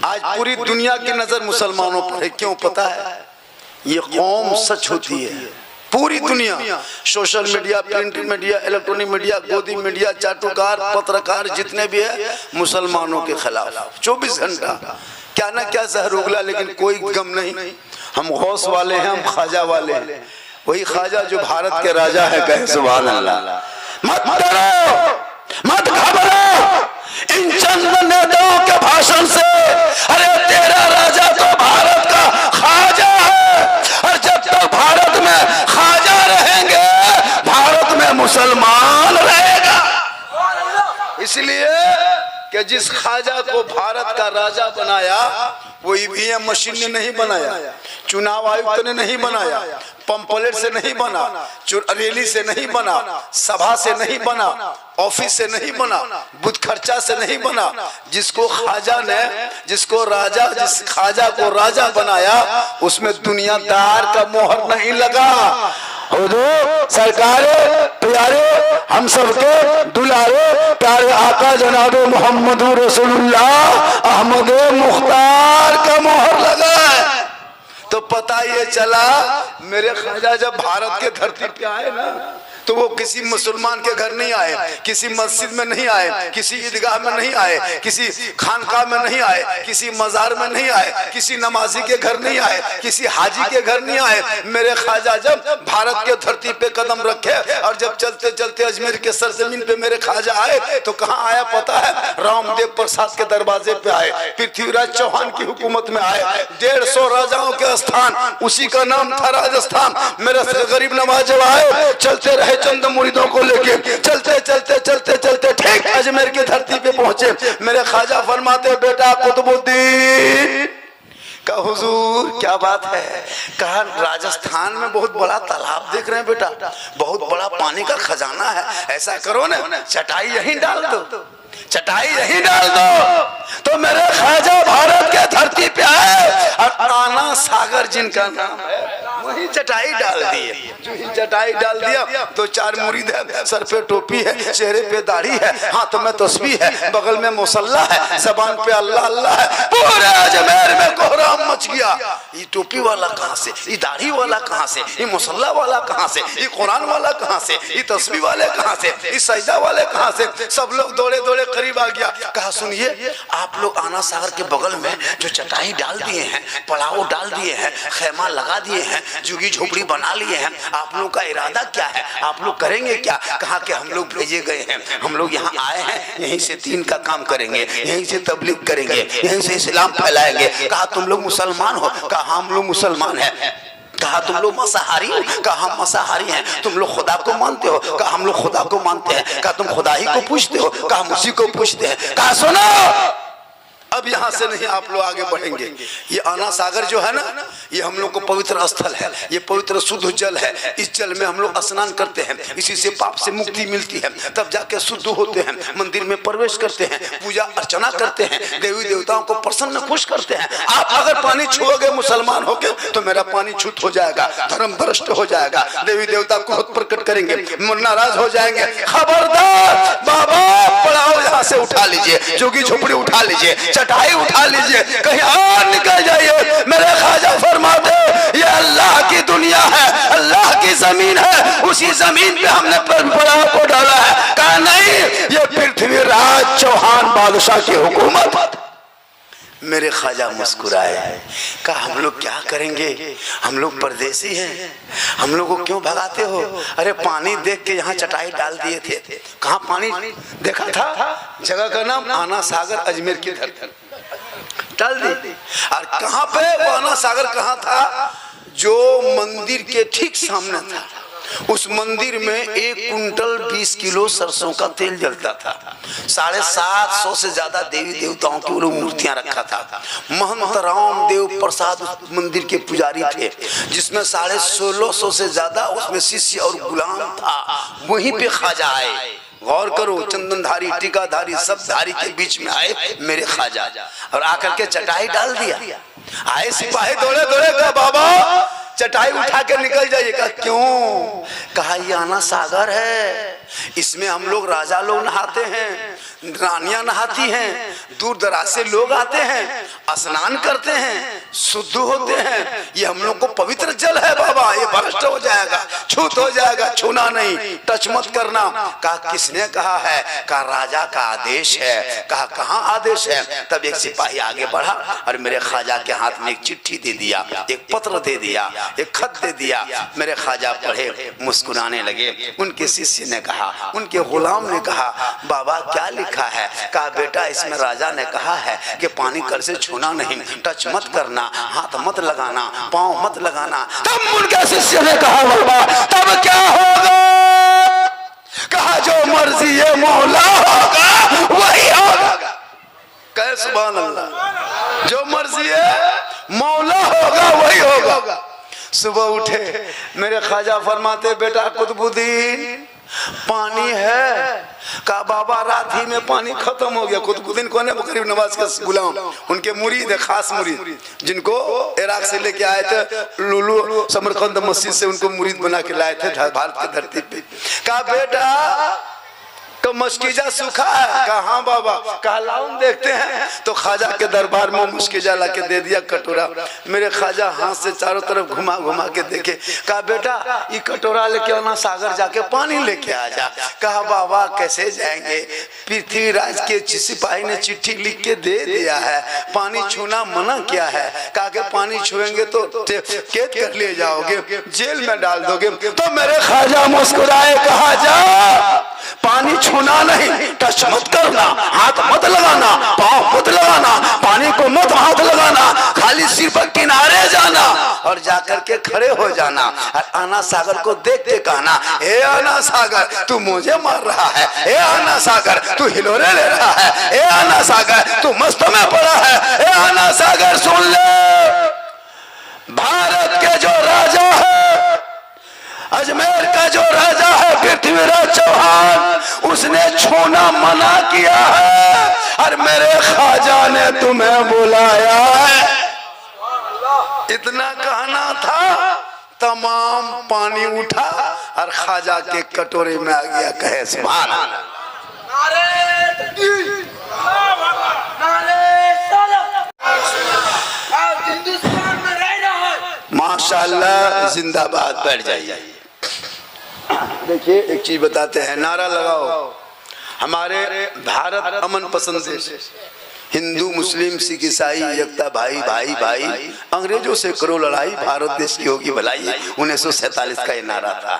आज पूरी दुनिया की नजर मुसलमानों पर है। क्यों पता है? ये कौम सच होती है। पूरी दुनिया, social media, print media, electronic media, गोदी मीडिया, चाटुकार, पत्रकार जितने भी है मुसलमानों के खिलाफ 24 घंटा क्या ना क्या जहर उगला, लेकिन कोई गम नहीं। हम गौस वाले हैं, हम ख्वाजा वाले हैं। वही ख्वाजा जो भारत के राजा है, कहे सुभान अल्लाह। मत डरो, मत घबरो इन चंद नेताओं के भाषण से। अरे तेरा राजा तो भारत का ख्वाजा है, और जब तक भारत में ख्वाजा रहेंगे, भारत में मुसलमान रहेगा। इसलिए कि जिस ख्वाजा को भारत का राजा बनाया वो ईवीएम मशीन ने नहीं बनाया, चुनाव आयुक्त ने नहीं बनाया, पंपलेट से नहीं बना, रैली से नहीं बना, सभा से नहीं बना, ऑफिस से नहीं बना, बुध खर्चा से नहीं बना। जिसको ख्वाजा ने, जिसको राजा, जिस ख्वाजा को राजा बनाया उसमें दुनियादार का मोहर नहीं लगा। हुजूर सरकारे प्यारे, हम सबके दुलारे प्यारे आका जनाब मोहम्मद रसूलुल्लाह अहमद मुख्तार का मोहर लगा है। तो पता ये चला मेरे ख्वाजा जब भारत के धरती पे आए ना, तो वो किसी मुसलमान के घर नहीं आए, किसी मस्जिद में नहीं आए, किसी ईदगाह में नहीं आए, किसी खानकाह में नहीं आए, किसी मजार में नहीं आए, किसी नमाजी के घर नहीं आए, किसी हाजी के घर नहीं आए। मेरे ख्वाजा जब भारत के धरती पे कदम रखे और जब चलते चलते अजमेर के सरजमीन पे मेरे ख्वाजा आए तो कहाँ आया पता है? रामदेव प्रसाद के दरवाजे पे आए, पृथ्वीराज चौहान की हुकूमत में आए। 150 राजाओं के स्थान, उसी का नाम था राजस्थान। मेरे गरीब नवाज जब आए, चलते रहे चंद मुरीदों को लेके, चलते चलते चलते चलते ठीक अजमेर की धरती पे पहुंचे। मेरे ख्वाजा फरमाते, बेटा कुतुबुद्दीन का हुजूर क्या बात है? कहा राजस्थान में बहुत बड़ा तालाब देख रहे हैं बेटा, बहुत बड़ा पानी का खजाना है। ऐसा करो ना, चटाई यहीं डाल दो, चटाई यहीं डाल दो। तो मेरे ख्वाजा भारत के धरती पे आए और आना सागर जिनका नाम है वही चटाई डाल दिए। जो ही चटाई डाल दिया तो 4 मुरीद है, सर पे टोपी है, चेहरे पे दाढ़ी है, हाथ में तस्बीह है, बगल में मुसल्ला है, जबान पे अल्लाह अल्लाह है। पूरे अजमेर में कोहराम मच गया। ये टोपी वाला कहाँ से, ये दाढ़ी वाला कहाँ से, ये मुसल्ला वाला कहाँ से, ये कुरान वाला कहाँ से, ये तस्बीह वाले कहाँ से, ये सजदा वाले कहाँ से? सब लोग दौड़े दौड़े करीब आ गया। कहा सुनिए, आप लोग आना सागर के बगल में जो चटाई डाल दिए हैं, पड़ाव डाल दिए हैं, खेमा लगा दिए हैं, झुग्गी झोपड़ी बना लिए हैं, आप लोग का इरादा क्या है? आप लोग करेंगे क्या? कहा कि हम लोग भेजे गए हैं, हम लोग यहाँ आए हैं, यहीं से दीन का काम करेंगे, यहीं से तबलीग करेंगे, यहीं से इस्लाम फैलाएंगे। कहा तुम लोग मुसलमान हो? कहा हम लोग मुसलमान हैं। कहा तुम लोग मांसाहारी हो? कहा हम मांसाहारी हैं। तुम लोग खुदा को मानते हो? कहा हम लोग खुदा को मानते हैं। कहा तुम खुदा ही को पूछते हो? कहा हम उसी को पूछते हैं। कहा सुनो, अब यहाँ से नहीं आप लोग आगे बढ़ेंगे। ये आना सागर जो है ना, ये हम लोग को पवित्र स्थल है, ये पवित्र शुद्ध जल है। इस जल में हम लोग स्नान करते हैं, इसी से पाप से मुक्ति मिलती है, तब जाके शुद्ध होते हैं, मंदिर में प्रवेश करते हैं, पूजा अर्चना करते हैं, देवी देवताओं को प्रसन्न खुश करते हैं। आप अगर पानी छुओगे मुसलमान होके तो मेरा पानी छूत हो जाएगा, धर्म भ्रष्ट हो जाएगा, देवी देवता को प्रकट करेंगे, नाराज हो जाएंगे। खबरदार बाबा, पड़ाव यहाँ से उठा लीजिए, झुग्गी झोपड़ी उठा लीजिए, चटाई उठा लीजिए, कहीं और निकल जाइए। मेरे ख्वाजा फरमाते, ये अल्लाह की दुनिया है, अल्लाह की जमीन है, उसी जमीन पे हमने पड़ाव को डाला है। कहा नहीं, ये पृथ्वीराज चौहान बादशाह की हुकूमत। मेरे ख्वाजा मुस्कुराए, कहा हम लोग क्या करेंगे, हम लोग परदेसी हैं, हम लोग को क्यों भगाते हो? अरे पानी देख के यहाँ चटाई डाल दिए थे। कहाँ पानी देखा था? जगह का नाम आना सागर, अजमेर की धरती डाल दी। और कहाँ पे आना सागर कहाँ था? जो मंदिर के ठीक सामने था, उस मंदिर में 1 कुंटल 20 किलो सरसों का तेल जलता था। 750 से ज्यादा देवी देवताओं की मूर्तियां रखा था। महंत रामदेव प्रसाद उस मंदिर के पुजारी थे, जिसमें 1650 से ज्यादा उसमें शिष्य और गुलाम था। वहीं पे ख्वाजा आए। गौर करो, चंदनधारी, टीकाधारी, सब धारी के बीच में आए मेरे ख्वाजा, और आकर के चटाई डाल दिया। आए सिपाही दौड़े दौड़े, कहा बाबा चटाई उठा के निकल जाइए। कहा क्यों? कहा ये आना सागर है, इसमें हम लोग राजा लोग नहाते हैं, रानियां नहाती हैं, दूर दराज से लोग आते हैं, स्नान करते हैं, शुद्ध होते हैं, ये हम लोग को पवित्र जल है बाबा, ये भ्रष्ट हो जाएगा, छूत हो जाएगा, छूना नहीं, टच मत करना। कहा किसने कहा है? कहा राजा का आदेश है। कहा कहाँ आदेश है? तब एक सिपाही आगे बढ़ा और मेरे ख्वाजा के हाथ में एक चिट्ठी दे दिया, एक पत्र दे दिया, एक खत दे दिया। मेरे ख्वाजा पढ़े, मुस्कुराने लगे। उनके शिष्य ने कहा, उनके गुलाम ने कहा बाबा क्या लिखा है? कहा बेटा इसमें राजा ने कहा है कि पानी कल से छूना नहीं, टच मत करना, हाथ मत लगाना, पांव मत लगाना। तब उनके शिष्य ने कहा बाबा तब क्या होगा? कहा जो मर्जी ये मौला होगा वही होगा। कहे सुभान अल्लाह, जो मर्जी है मौला होगा वही होगा। सुबह उठे, मेरे ख्वाजा फरमाते बेटा कुतुबुद्दीन पानी है? कहा बाबा रात ही में पानी खत्म हो गया। कुतुबुद्दीन कौन है? गरीब नवाज के गुलाम, उनके मुरीद है, खास मुरीद, जिनको इराक से लेके आए थे लुलू समरकंद मस्जिद से, उनको मुरीद बना के लाए थे भारत की धरती पे। कहा बेटा तो मस्कीजा सूखा है? कहा हाँ बाबा। कहा लाओ देखते हैं। तो ख्वाजा के दरबार में मस्कीजा ला के दे दिया कटोरा। मेरे ख्वाजा हाथ से चारों तरफ घुमा घुमा के देखे। कहा बेटा ये कटोरा लेके आना, सागर जाके पानी लेके आ जा। कहा बाबा कैसे जाएंगे? पृथ्वीराज के सिपाही ने चिट्ठी लिख के दे दिया है, पानी छूना मना किया है। कहा कि पानी छुएंगे तो कैद कर ले जाओगे, जेल में डाल दोगे। तो मेरे ख्वाजा मुस्कुराए, कहा जा पानी छूना नहीं, टच मत करना, हाथ मत लगाना, पांव मत लगाना, पानी को मत हाथ लगाना, खाली सिर पर किनारे जाना और जाकर के खड़े हो जाना और आना सागर को देख के कहना हे आना सागर तू मुझे मार रहा है, हे आना सागर तू हिलोरे ले रहा है, हे आना सागर तू मस्त में पड़ा है, हे आना सागर सुन ले भारत के जो राजा है, अजमेर का जो राजा है पृथ्वीराज चौहान, उसने छूना मना किया है और मेरे ख्वाजा ने तुम्हें बुलाया है। इतना कहना था, तमाम पानी उठा और ख्वाजा के कटोरे में आ गया। कहे सुभान अल्लाह। माशाअल्लाह, जिंदाबाद। बैठ जाइए। देखिए एक चीज बताते हैं, नारा लगाओ। हमारे भारत अमन पसंद देश, हिंदू मुस्लिम सिख ईसाई एकता, भाई भाई भाई, अंग्रेजों से करो लड़ाई, भारत देश की होगी भलाई। 1947 का ये नारा था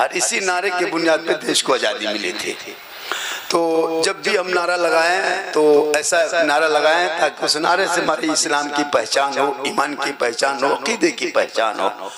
और इसी नारे के बुनियाद पे देश को आज़ादी मिली थी। तो जब भी हम नारा लगाएं तो ऐसा नारा लगाएं ताकि उस नारे से हमारे इस्लाम की पहचान हो, ईमान की पहचान हो, अकीदे की पहचान हो।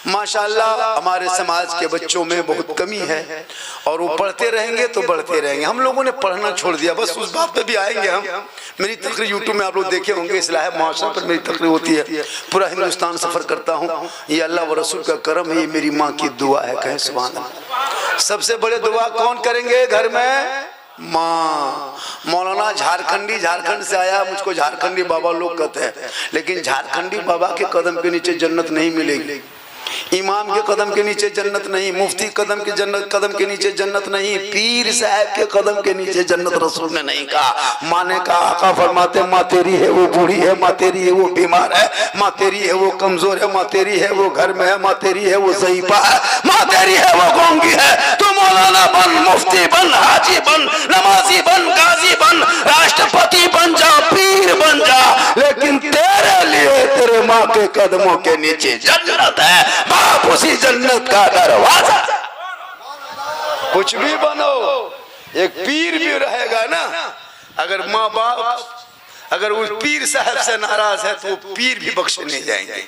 माशाअल्लाह हमारे समाज के बच्चों में बहुत कमी है और वो पढ़ते रहेंगे तो बढ़ते रहेंगे। हम लोगों ने पढ़ना छोड़ दिया, बस उस बात पे भी आएंगे हम। मेरी तकरीर यूट्यूब में आप लोग देखे होंगे, इस्लाह मुआशरा पर मेरी तकरीर होती है। पूरा हिंदुस्तान सफ़र करता हूँ, ये अल्लाह व रसूल का करम है, ये मेरी माँ की दुआ है। कहें सुभान अल्लाह। सबसे बड़े दुआ कौन करेंगे घर में? माँ। मौलाना झारखंडी, झारखंड से आया, मुझको झारखंडी बाबा लोग कहते हैं, लेकिन झारखंडी बाबा के कदम के नीचे जन्नत नहीं मिलेगी, इमाम के कदम के नीचे जन्नत नहीं, मुफ्ती कदम के नीचे जन्नत नहीं, पीर साहब के कदम के नीचे जन्नत रसूल ने नहीं कहा। माँ ने कहा, आका फरमाते माँ तेरी है वो बूढ़ी है, माँ तेरी है वो बीमार है, माँ तेरी है वो कमजोर है, माँ तेरी है वो घर में है, माँ तेरी है वो ज़ईफ़ा है, माँ तेरी है वो गूंगी है। तू मौलाना बन, मुफ्ती बन, हाजी बन, नमाजी बन, गाजी बन, राष्ट्रपति बन जा, पीर बन जा, लेकिन तेरे लिए तेरे माँ के कदमों के नीचे जन्नत है, बाप उसी जन्नत का दरवाजा। कुछ भी बनो, एक पीर भी रहेगा ना। अगर माँ बाप अगर उस पीर साहब से नाराज है तो वो पीर भी बख्शे नहीं जाएंगे।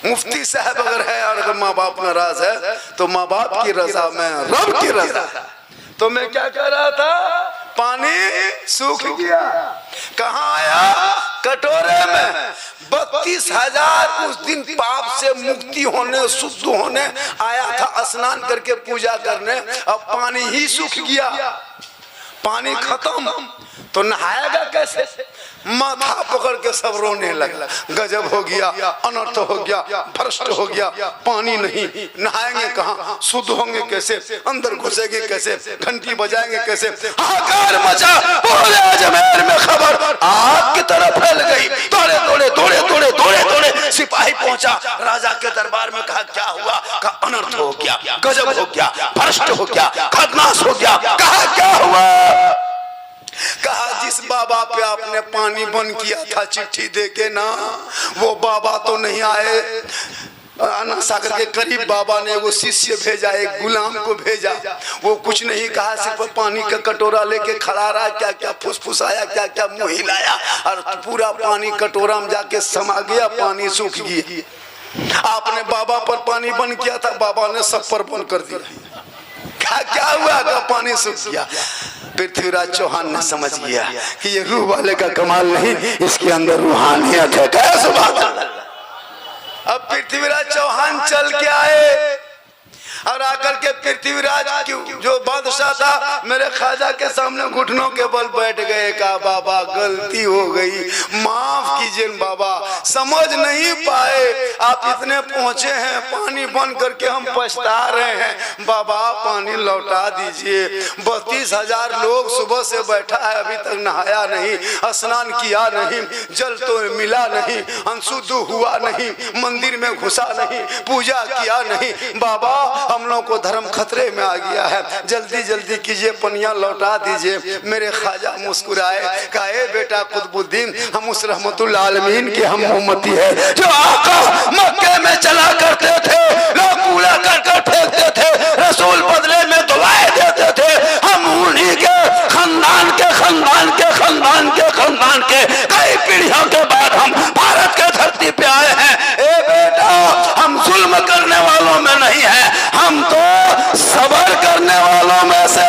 मुफ्ती साहब अगर है और अगर माँ बाप नाराज है तो माँ बाप की रजा में रब की रजा। तो मैं क्या कह रहा था, पानी सूख गया, कहाँ आया? कटोरे में। 32,000 उस दिन पाप से मुक्ति होने, शुद्ध होने आया था, स्नान करके पूजा करने, अब पानी ही सूख गया। पानी खत्म तो नहाएगा कैसे? माथा पकड़ के सब रोने लगा, गजब हो गया, अनर्थ हो गया, भ्रष्ट हो गया, पानी नहीं, नहाएंगे कहाँ, शुद्ध होंगे कैसे, अंदर घुसेंगे कैसे, घंटी बजाएंगे कैसे। हाहाकार मचा, पूरे अजमेर में खबर आग की तरह फैल गई। दौड़े दौड़े दौड़े दौड़े दौड़े दौड़े सिपाही पहुंचा, राजा के दरबार में कहा क्या हुआ? कहा अनर्थ हो गया, गजब हो गया, भ्रष्ट हो गया, खतनाश हो गया। कहा क्या हुआ? कहा जिस बाबा पे आपने पानी बंद किया था चिट्ठी देके ना, वो बाबा तो नहीं आए। अन्ना सागर के करीब बाबा ने वो शिष्य भेजा, एक गुलाम को भेजा, वो कुछ नहीं कहा, सिर्फ पानी का कटोरा लेके खड़ा रहा, क्या क्या फुसफुसाया, क्या क्या मुंह हिलाया, और पूरा पानी कटोरा में जाके समा गया, पानी सूख गया। आपने बाबा पर पानी बंद किया था, बाबा ने सब पर बंद कर दिया। क्या हुआ? का पानी सूख गया। पृथ्वीराज चौहान ने समझ गया कि ये रूह वाले का कमाल नहीं, इसके अंदर रूहानियत है। क्या सुभान अल्लाह। अब पृथ्वीराज चौहान चल के आए और आकर के पृथ्वीराज जो बादशाह था मेरे ख्वाजा के सामने घुटनों के बल बैठ गए। कहा बाबा गलती हो गई, माफ कीजिए बाबा, समझ नहीं पाए, आप इतने पहुंचे हैं, पानी बंद करके हम पछता रहे हैं, बाबा पानी लौटा दीजिए। 32,000 लोग सुबह से बैठा है, अभी तक नहाया नहीं, स्नान किया नहीं, जल तो मिला नहीं, अनशुद्ध हुआ नहीं, मंदिर में घुसा नहीं, पूजा किया नहीं, बाबा हम लोग को धर्म खतरे में आ गया है, जल्दी जल्दी कीजिए, पनिया लौटा दीजिए। मेरे ख्वाजा मुस्कुराए, कहे बेटा कुतुबुद्दीन, हम उस रहमतुल आलमीन के हम उम्मती है जो आका मक्के में चला करते थे, लोग कूड़ा कर फेंकते थे, रसूल बदले में दुआएं देते थे, हम उन्हीं के खानदान के खानदान के खानदान के खानदान के कई पीढ़ियों के बाद हम भारत के धरती पे आए हैं। ए बेटा हम जुल्म करने वालों में नहीं है, हम तो सबर करने वालों में से।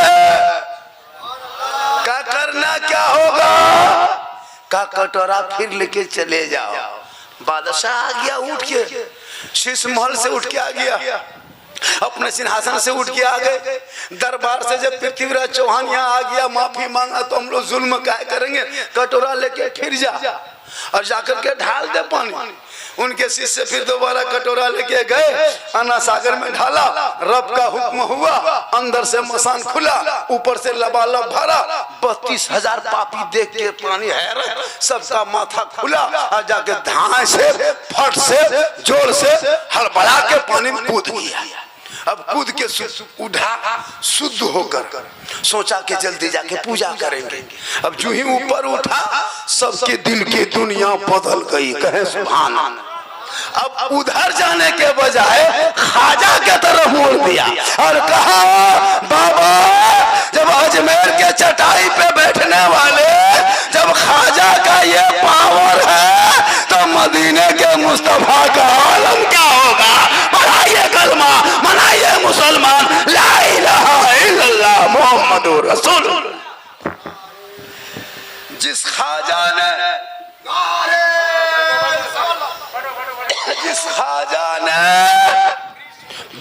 क्या करना क्या होगा? का कटोरा फिर लेके चले जाओ। बादशाह आ गया, उठ के शीश महल से उठ के आ गया, अपने सिंहासन से उठ के आ गए। दरबार से जब पृथ्वीराज चौहान यहाँ आ गया, माफी मांगा तो हम लोग जुल्म क्या करेंगे, कटोरा लेके फिर जा और जाकर के ढाल दे पानी। उनके शिष्य फिर दोबारा कटोरा लेके गए, अन्ना सागर में ढाला, रब का हुक्म हुआ, अंदर से मसान खुला, ऊपर से लबालब भरा। 32,000 पापी देख के पानी है, सबका माथा खुला और जाके धाए से फट से जोर से हड़बड़ा के पानी में कूद गया। अब कूद के उठा शुद्ध होकर सोचा कि जल्दी जाके पूजा करेंगे। अब जो ही ऊपर उठा सबके दिल की दुनिया बदल गई। कहे सुभान अल्लाह। अब उधर जाने के बजाय ख्वाजा के तरफ मोड़ दिया और कहा बाबा जब अजमेर के चटाई पे बैठने वाले जब ख्वाजा का ये पावर है तो मदीने के मुस्तफा का आलम क्या होगा। पढ़ाइए कलमा, मनाइए मुसलमान, ला इलाहा इल्लल्लाह मुहम्मदुर रसूल। जिस ख्वाजा ने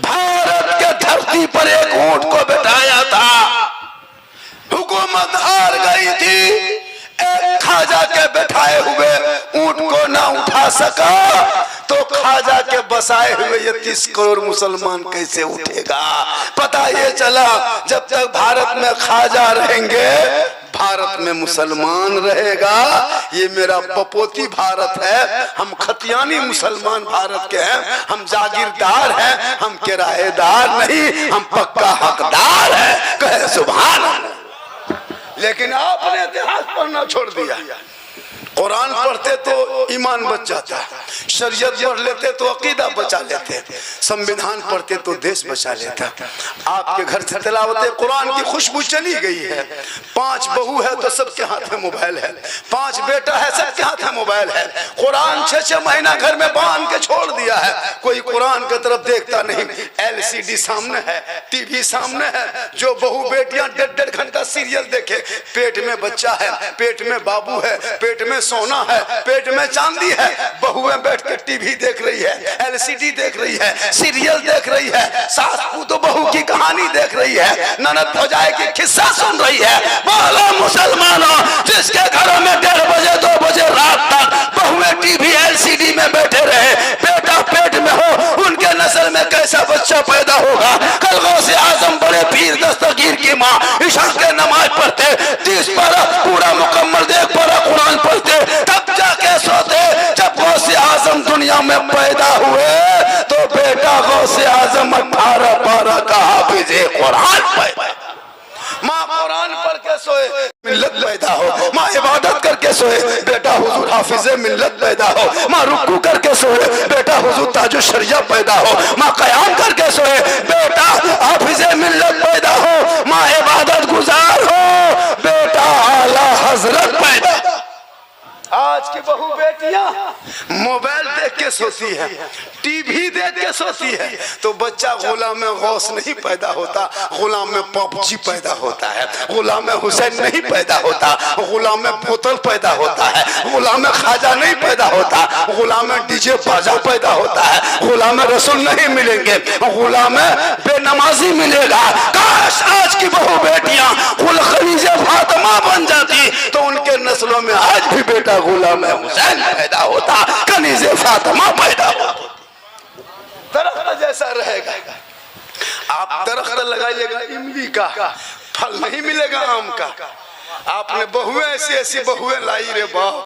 भारत के धरती पर एक ऊंट को बैठाया था, हुकूमत हार गई थी, एक ख्वाजा के बैठाए हुए ऊंट को ना उठा सका तो ख्वाजा के बसाए हुए ये 30 करोड़ मुसलमान कैसे उठेगा। पता ये चला जब तक भारत में ख्वाजा रहेंगे भारत में मुसलमान रहेगा। ये मेरा बपोती भारत है, हम खतियानी मुसलमान भारत के हैं, हम जागीरदार हैं, हम किराएदार नहीं, हम पक्का हकदार हैं। कहे सुभान अल्लाह। लेकिन आपने इतिहास पढ़ना छोड़ दिया। कुरान पढ़ते तो ईमान बच जाता है, शरीयत पढ़ लेते तो अकीदा बचा लेते, संविधान पढ़ते तो देश बचा लेता। आपके घर से तिलावत कुरान की खुशबू चली गई है। 5 बहू है तो सबके हाथ में मोबाइल है, 5 बेटा है सबके हाथ में मोबाइल है। कुरान 6-6 महीना घर में बांध के छोड़ दिया है, कोई कुरान की तरफ देखता नहीं। LCD सामने है, टीवी सामने है, जो बहू बेटियां 1.5 घंटा सीरियल देखे। पेट में बच्चा है, पेट में बाबू है, पेट में सोना है, पेट में चांदी है, बहुएं बैठ के टीवी देख रही है, एलसीडी देख रही है, सीरियल देख रही है, सास तो बहू की कहानी देख रही है, ननद भौजाई की किस्सा सुन रही है। बोलो मुसलमानों, जिसके घरों में 1:30 बजे 2 बजे रात तक बहुएं टीवी एलसीडी में बैठे रहे, बेटा पेट में हो, उनके नस्ल में कैसा बच्चा पैदा होगा। कल गौसे आजम बड़े पीर दस्तगीर की माँ ईशा के नमाज पढ़ते, 30 पारा पूरा मुकम्मल 1 पारा कुरान पढ़ते, तब जाके सोते। जब गौसे आजम दुनिया में पैदा हुए तो बेटा गौसे आजम 18 पारा का हाफिज कुरान पैदा। माँ कुरान पढ़ के सोए, मिल्लत पैदा हो। माँ इबादत करके सोए, बेटा हुजूर हाफिज़े मिल्लत पैदा हो। माँ रुकू करके सोए, बेटा हुजूर ताजुश शरिया पैदा हो। माँ क़याम करके सोए, बेटा हाफिज़े मिल्लत पैदा हो। माँ इबादत गुजार हो, बेटा आला हजरत पैदा। आज की बहू बेटियां मोबाइल देख के सोती है, टीवी देख के सोती है, तो बच्चा गुलाम में गौस नहीं पैदा होता, गुलाम में पबजी पैदा होता है, गुलाम में हुसैन नहीं पैदा होता, गुलाम में बोतल पैदा होता है, गुलाम में खाजा नहीं पैदा होता, गुलाम में डीजे बाजा पैदा होता है, गुलाम में रसूल नहीं मिलेंगे, गुलाम में बेनमाजी मिलेगा। काश आज की बहू बेटियां खलीजे फातिमा बन जाती तो उनके नस्लों में आज भी बेटा गुलाम हुसैन पैदा होता, कनीज़े फातिमा पैदा होता। दरख्त जैसा रहेगा। आप दरख्त लगाइएगा इमली का, फल नहीं मिलेगा आम का। आपने बहुएं ऐसी ऐसी बहुएं लाई रे बाप,